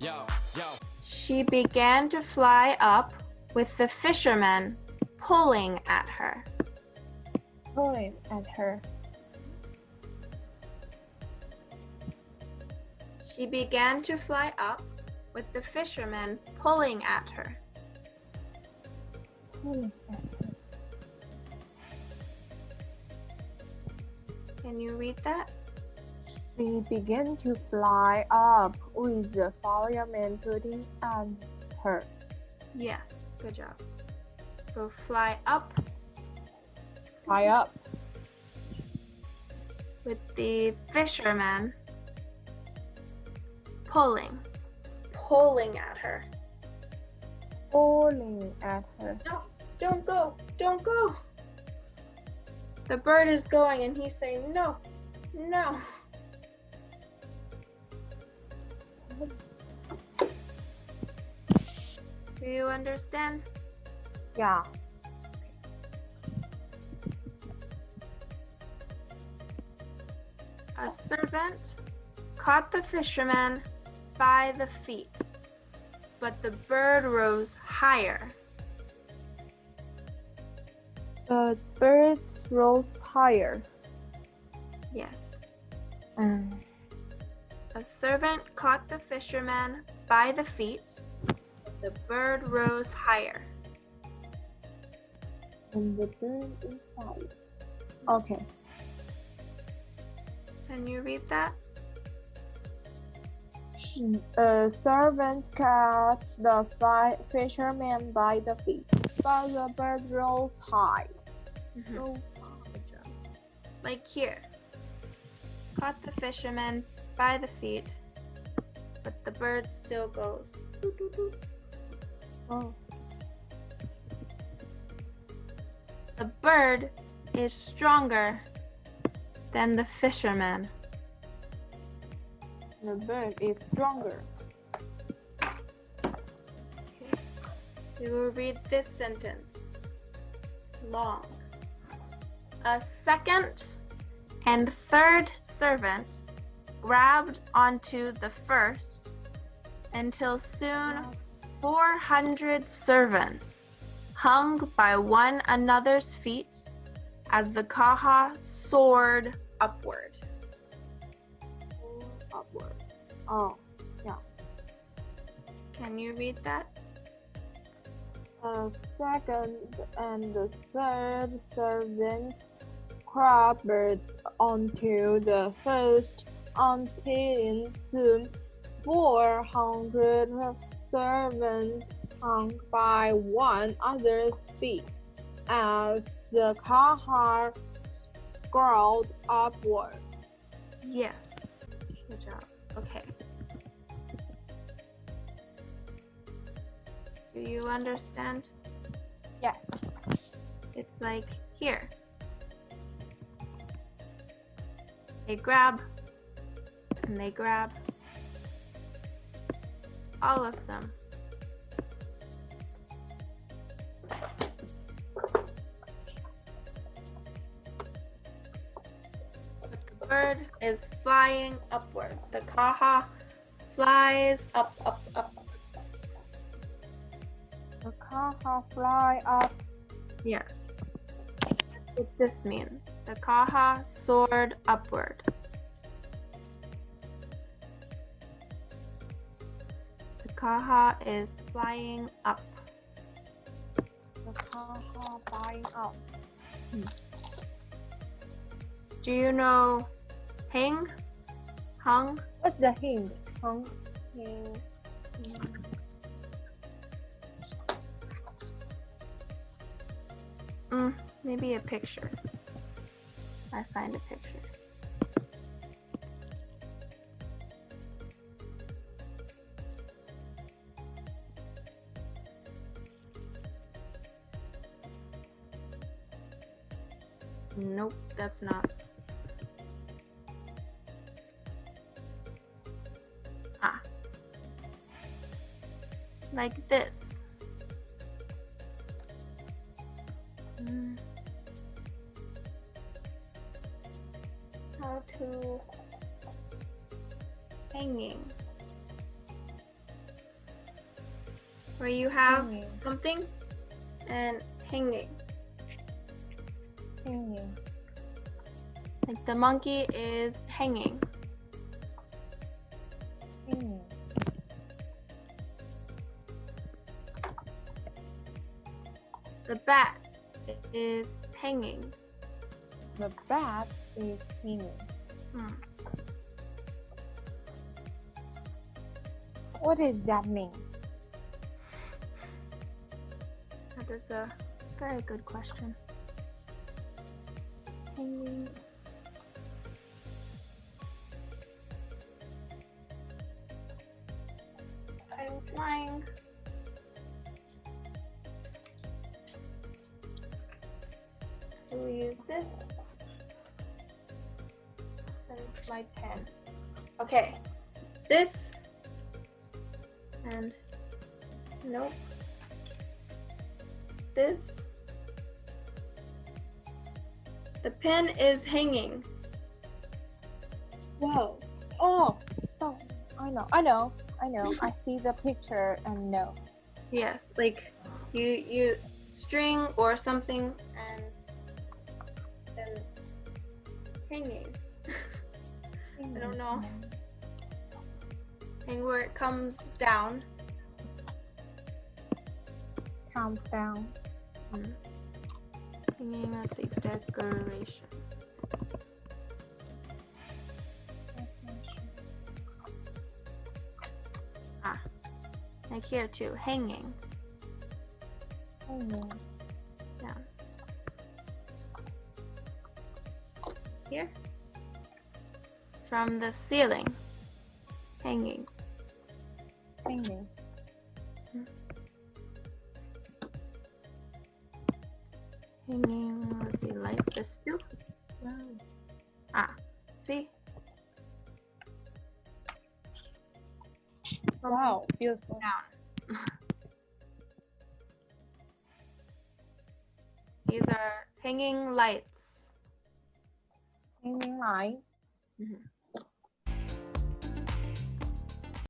Yo, yo. She began to fly up with the fisherman pulling at her. Pulling at her. She began to fly up with the fisherman pulling at her. Pulling at her. Can you read that? She began to fly up with the fireman pulling at her. Yes, good job. So fly up Fly up. with the fisherman pulling at her. Pulling at her. No, don't go, don't go. The bird is going and he's saying, no, no. Do you understand? Yeah. A servant caught the fisherman by the feet, but the bird rose higher. The bird rose higher. Yes. A servant caught the fisherman by the feet, but the bird rose higher. And the bird is higher. Okay. Can you read that? A servant caught the fisherman by the feet, but the bird rose high. Rose high. Like here. Caught the fisherman by the feet, but the bird still goes. Doo, doo, doo. Oh. The bird is stronger than the fisherman. The bird is stronger. We will read this sentence. It's long. A second and third servant grabbed onto the first until soon 400 servants hung by one another's feet as the Kaha soared upward. Upward. Oh, yeah. Can you read that? A second and the third servant grabbed onto the first until soon 400 servants hung by one another's feet as the car scrolled upward. Yes. Good job. Okay. Do you understand? Yes. It's like here. They grab and they grab. All of them. But the bird is flying upward. The Kaha flies up, up, up. The car fly up. Yes. That's what this means. The Kaha soared upward. The Kaha is flying up. The car flying up. Do you know hang? Hung? What's the hing? Hung? Hing. Maybe a picture. I find a picture. Nope, that's not. Like this. How to hanging. where you have Hanging. something and hanging. Hanging. Like the monkey is hanging. Hanging. The bat is hanging. The bat is hanging. What does that mean? That is a very good question. Hanging. I'm trying. Do we use this? There's my pen. Okay. This and nope. This. The pen is hanging. Whoa. Oh, I know. I see the picture and know. Yes, like you string or something and then hanging. I don't know. Hang where it comes down. Comes down. Hanging, let's see, decoration. Like here too, hanging. Hanging. Down. Here. From the ceiling. Hanging. Hanging. Hanging, let's see, lights, this too. Wow. See? Wow, beautiful. Down. These are hanging lights. Hanging light.